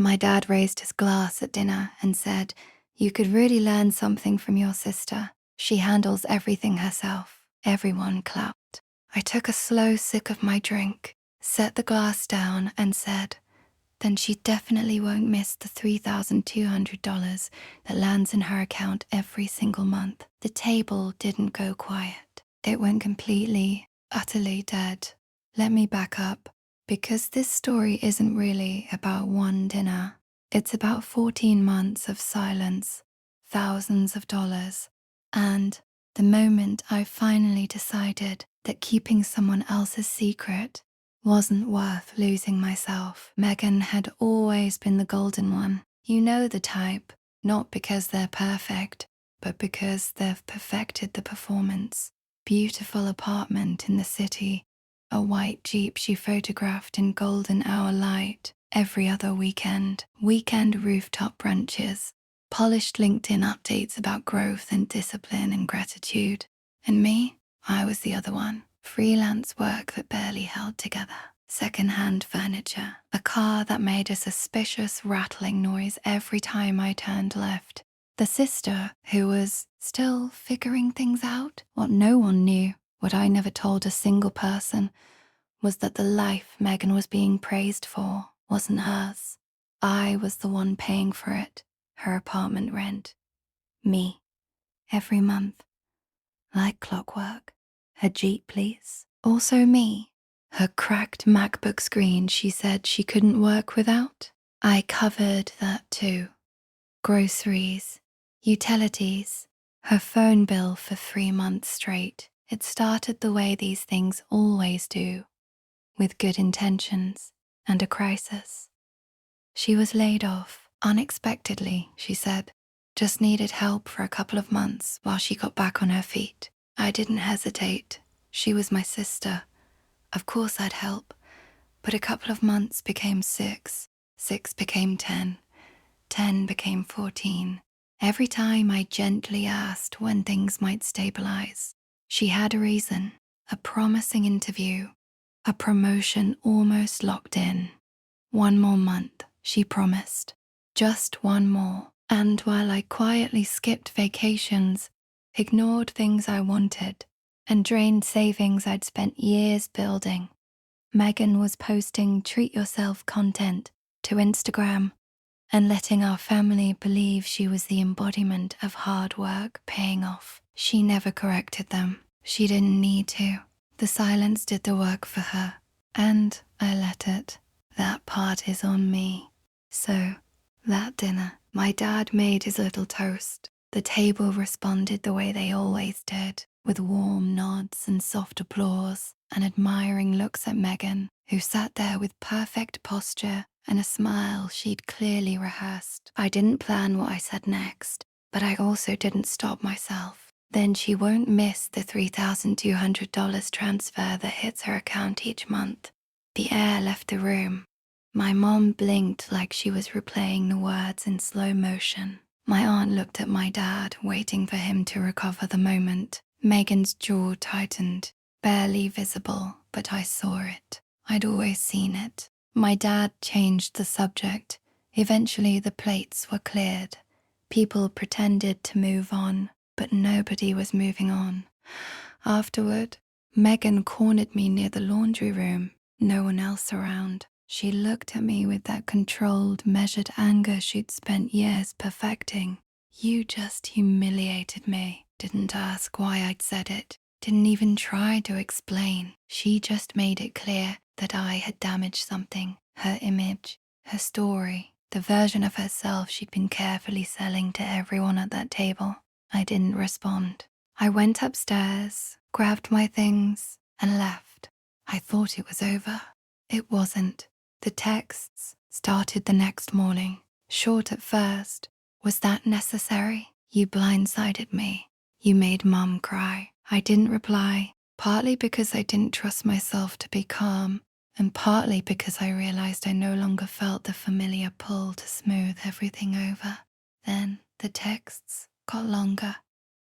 My dad raised his glass at dinner and said, "You could really learn something from your sister. She handles everything herself." Everyone clapped. I took a slow sip of my drink, set the glass down, and said, "Then she definitely won't miss the $3,200 that lands in her account every single month." The table didn't go quiet. It went completely, utterly dead. Let me back up, because this story isn't really about one dinner. It's about 14 months of silence, thousands of dollars, and the moment I finally decided that keeping someone else's secret wasn't worth losing myself. Megan had always been the golden one. You know the type, not because they're perfect, but because they've perfected the performance. Beautiful apartment in the city, a white Jeep she photographed in golden hour light every other weekend rooftop brunches, polished LinkedIn updates about growth and discipline and gratitude. And me, I was the other one. Freelance work that barely held together. Secondhand furniture. A car that made a suspicious rattling noise every time I turned left. The sister who was still figuring things out. What no one knew, what I never told a single person, was that the life Megan was being praised for wasn't hers. I was the one paying for it. Her apartment rent. Me. Every month. Like clockwork. Her Jeep, please. Also me. Her cracked MacBook screen she said she couldn't work without. I covered that too. Groceries, utilities, her phone bill for 3 months straight. It started the way these things always do, with good intentions and a crisis. She was laid off, unexpectedly, she said. Just needed help for a couple of months while she got back on her feet. I didn't hesitate. She was my sister. Of course I'd help. But a couple of months became 6. 6 became 10. 10 became 14. Every time I gently asked when things might stabilize, she had a reason, a promising interview, a promotion almost locked in. 1 more month, she promised. Just 1 more. And while I quietly skipped vacations, ignored things I wanted, and drained savings I'd spent years building, Megan was posting treat yourself content to Instagram and letting our family believe she was the embodiment of hard work paying off. She never corrected them. She didn't need to. The silence did the work for her, and I let it. That part is on me. So, that dinner, my dad made his little toast. The table responded the way they always did, with warm nods and soft applause and admiring looks at Megan, who sat there with perfect posture and a smile she'd clearly rehearsed. I didn't plan what I said next, but I also didn't stop myself. Then she won't miss the $3,200 transfer that hits her account each month. The air left the room. My mom blinked like she was replaying the words in slow motion. My aunt looked at my dad, waiting for him to recover the moment. Megan's jaw tightened, barely visible, but I saw it. I'd always seen it. My dad changed the subject. Eventually the plates were cleared. People pretended to move on, but nobody was moving on. Afterward, Megan cornered me near the laundry room, no one else around. She looked at me with that controlled, measured anger she'd spent years perfecting. You just humiliated me. Didn't ask why I'd said it. Didn't even try to explain. She just made it clear that I had damaged something. Her image, her story, the version of herself she'd been carefully selling to everyone at that table. I didn't respond. I went upstairs, grabbed my things, and left. I thought it was over. It wasn't. The texts started the next morning. Short at first. Was that necessary? You blindsided me. You made Mum cry. I didn't reply, partly because I didn't trust myself to be calm, and partly because I realized I no longer felt the familiar pull to smooth everything over. Then the texts got longer.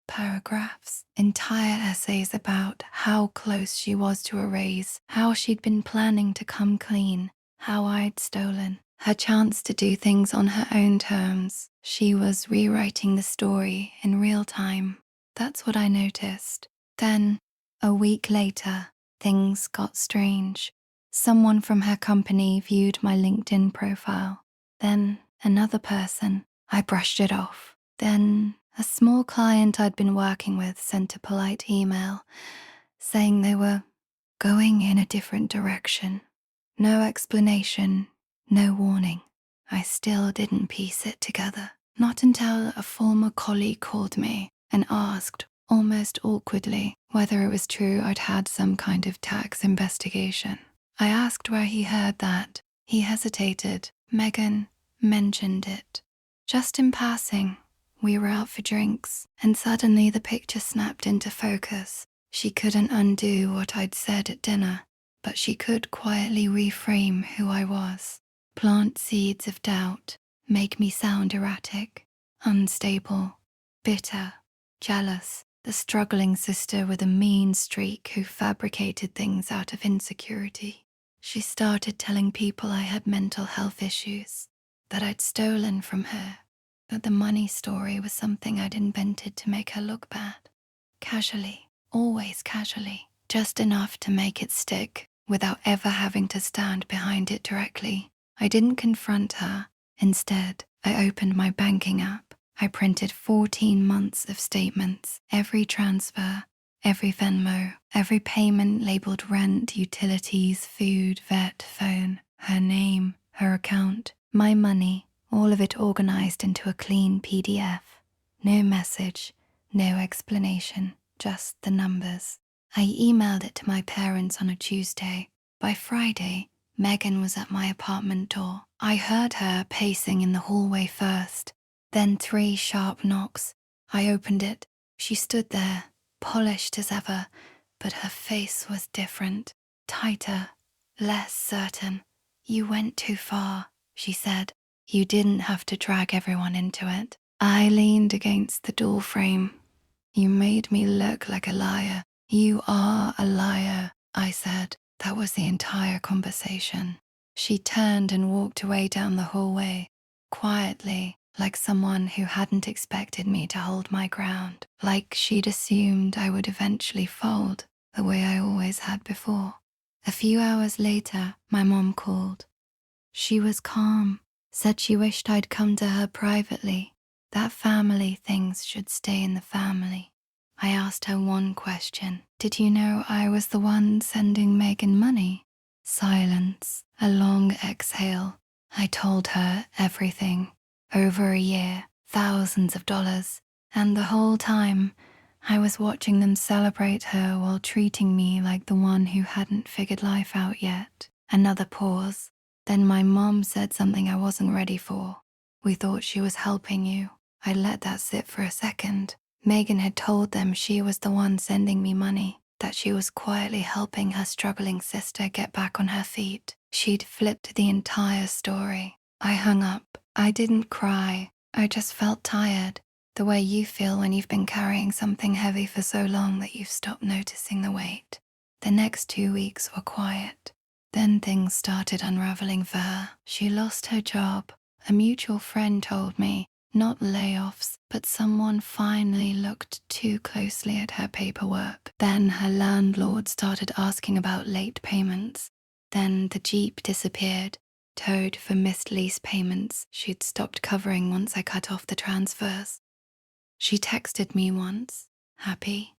Paragraphs, entire essays about how close she was to a raise, how she'd been planning to come clean, how I'd stolen. Her chance to do things on her own terms. She was rewriting the story in real time. That's what I noticed. Then, a week later, things got strange. Someone from her company viewed my LinkedIn profile. Then, another person. I brushed it off. Then, a small client I'd been working with sent a polite email saying they were going in a different direction. No explanation, no warning. I still didn't piece it together. Not until a former colleague called me and asked, almost awkwardly, whether it was true I'd had some kind of tax investigation. I asked where he heard that. He hesitated. Megan mentioned it. Just in passing. We were out for drinks, and suddenly the picture snapped into focus. She couldn't undo what I'd said at dinner, but she could quietly reframe who I was. Plant seeds of doubt, make me sound erratic, unstable, bitter, jealous, the struggling sister with a mean streak who fabricated things out of insecurity. She started telling people I had mental health issues, that I'd stolen from her, that the money story was something I'd invented to make her look bad. Casually, always casually, just enough to make it stick without ever having to stand behind it directly. I didn't confront her. Instead, I opened my banking app. I printed 14 months of statements, every transfer, every Venmo, every payment labeled rent, utilities, food, vet, phone, her name, her account, my money, all of it organized into a clean PDF. No message, no explanation, just the numbers. I emailed it to my parents on a Tuesday. By Friday, Megan was at my apartment door. I heard her pacing in the hallway first, then 3 sharp knocks. I opened it. She stood there, polished as ever, but her face was different, tighter, less certain. "You went too far," she said. "You didn't have to drag everyone into it." I leaned against the door frame. "You made me look like a liar." "You are a liar," I said. That was the entire conversation. She turned and walked away down the hallway, quietly, like someone who hadn't expected me to hold my ground, like she'd assumed I would eventually fold, the way I always had before. A few hours later, my mom called. She was calm, said she wished I'd come to her privately, that family things should stay in the family. I asked her one question. "Did you know I was the one sending Megan money?" Silence, a long exhale. I told her everything. Over a year, thousands of dollars, and the whole time, I was watching them celebrate her while treating me like the one who hadn't figured life out yet. Another pause. Then my mom said something I wasn't ready for. "We thought she was helping you." I let that sit for a second. Megan had told them she was the one sending me money, that she was quietly helping her struggling sister get back on her feet. She'd flipped the entire story. I hung up. I didn't cry. I just felt tired, the way you feel when you've been carrying something heavy for so long that you've stopped noticing the weight. The next 2 weeks were quiet. Then things started unraveling for her. She lost her job. A mutual friend told me, not layoffs, but someone finally looked too closely at her paperwork. Then her landlord started asking about late payments. Then the Jeep disappeared, towed for missed lease payments she'd stopped covering once I cut off the transfers. She texted me once, happy.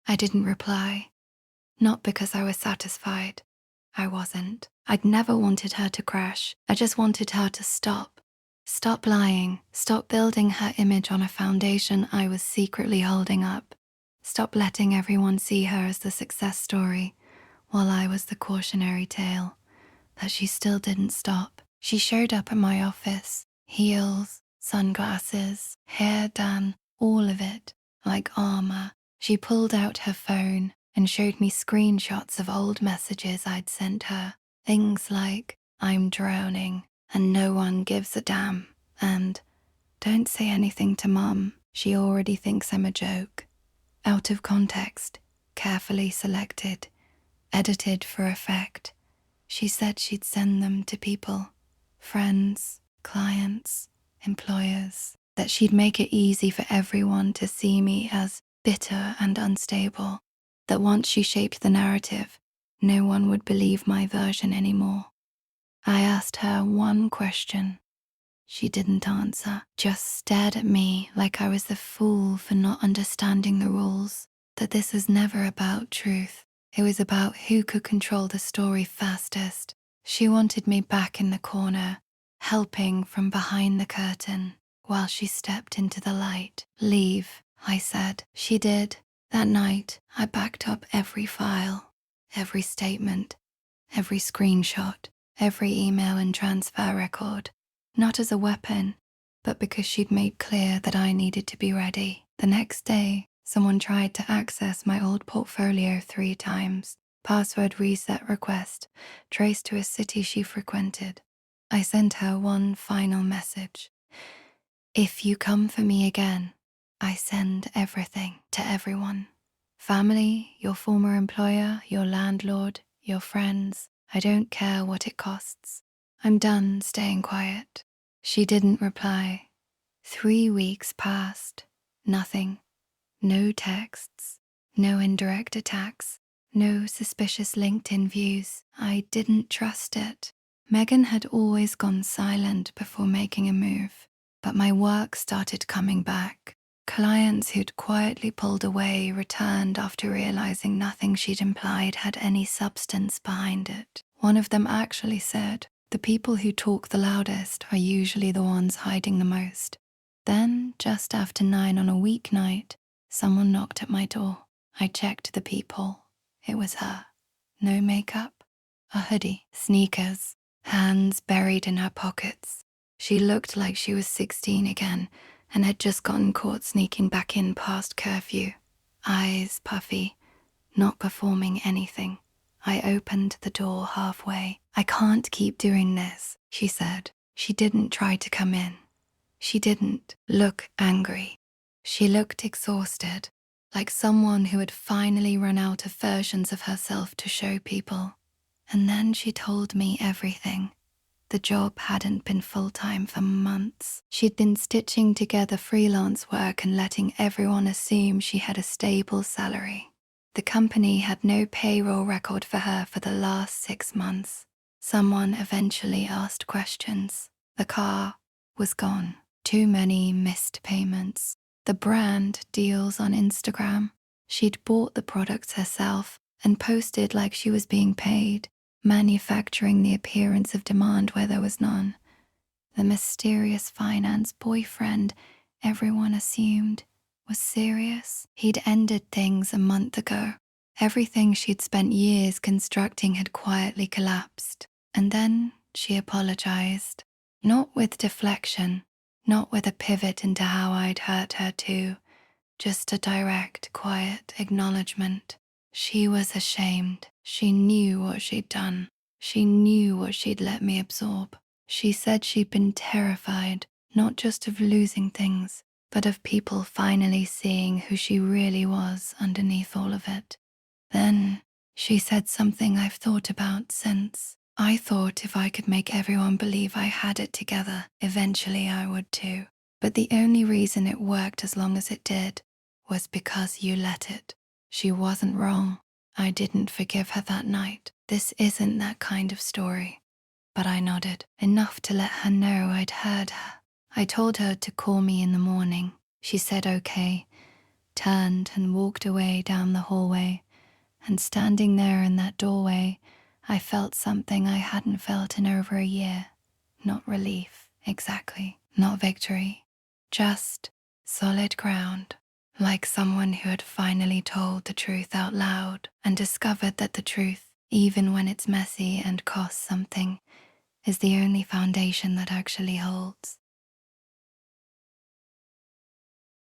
I didn't reply. Not because I was satisfied. I wasn't. I'd never wanted her to crash. I just wanted her to stop. Stop lying. Stop building her image on a foundation I was secretly holding up. Stop letting everyone see her as the success story, while I was the cautionary tale. But she still didn't stop. She showed up at my office. Heels, sunglasses, hair done, all of it, like armor. She pulled out her phone and showed me screenshots of old messages I'd sent her. Things like, "I'm drowning, and no one gives a damn," and "Don't say anything to Mum, she already thinks I'm a joke." Out of context, carefully selected, edited for effect. She said she'd send them to people, friends, clients, employers, that she'd make it easy for everyone to see me as bitter and unstable, that once she shaped the narrative, no one would believe my version anymore. I asked her one question. She didn't answer, just stared at me like I was the fool for not understanding the rules, that this was never about truth. It was about who could control the story fastest. She wanted me back in the corner, helping from behind the curtain, while she stepped into the light. Leave, I said. She did. That night, I backed up every file, every statement, every screenshot, every email and transfer record. Not as a weapon, but because she'd made clear that I needed to be ready. The next day, someone tried to access my old portfolio 3 times. Password reset request, traced to a city she frequented. I sent her one final message. If you come for me again, I send everything to everyone. Family, your former employer, your landlord, your friends. I don't care what it costs. I'm done staying quiet. She didn't reply. 3 weeks passed. Nothing. No texts. No indirect attacks. No suspicious LinkedIn views. I didn't trust it. Megan had always gone silent before making a move, but my work started coming back. Clients who'd quietly pulled away returned after realizing nothing she'd implied had any substance behind it. One of them actually said, "The people who talk the loudest are usually the ones hiding the most." Then, just after 9 on a weeknight, someone knocked at my door. I checked the people. It was her. No makeup, a hoodie, sneakers, hands buried in her pockets. She looked like she was 16 again and had just gotten caught sneaking back in past curfew. Eyes puffy, not performing anything. I opened the door halfway. "I can't keep doing this," she said. She didn't try to come in. She didn't look angry. She looked exhausted, like someone who had finally run out of versions of herself to show people. And then she told me everything. The job hadn't been full-time for months. She'd been stitching together freelance work and letting everyone assume she had a stable salary. The company had no payroll record for her for the last 6 months. Someone eventually asked questions. The car was gone. Too many missed payments. The brand deals on Instagram. She'd bought the products herself and posted like she was being paid, manufacturing the appearance of demand where there was none. The mysterious finance boyfriend everyone assumed was serious. He'd ended things a month ago. Everything she'd spent years constructing had quietly collapsed. And then she apologized. Not with deflection, not with a pivot into how I'd hurt her too, just a direct, quiet acknowledgement. She was ashamed. She knew what she'd done. She knew what she'd let me absorb. She said she'd been terrified, not just of losing things, but of people finally seeing who she really was underneath all of it. Then she said something I've thought about since. I thought if I could make everyone believe I had it together, eventually I would too. But the only reason it worked as long as it did was because you let it. She wasn't wrong. I didn't forgive her that night. This isn't that kind of story. But I nodded, enough to let her know I'd heard her. I told her to call me in the morning. She said okay, turned and walked away down the hallway. And standing there in that doorway, I felt something I hadn't felt in over a year. Not relief, exactly. Not victory. Just solid ground. Like someone who had finally told the truth out loud and discovered that the truth, even when it's messy and costs something, is the only foundation that actually holds.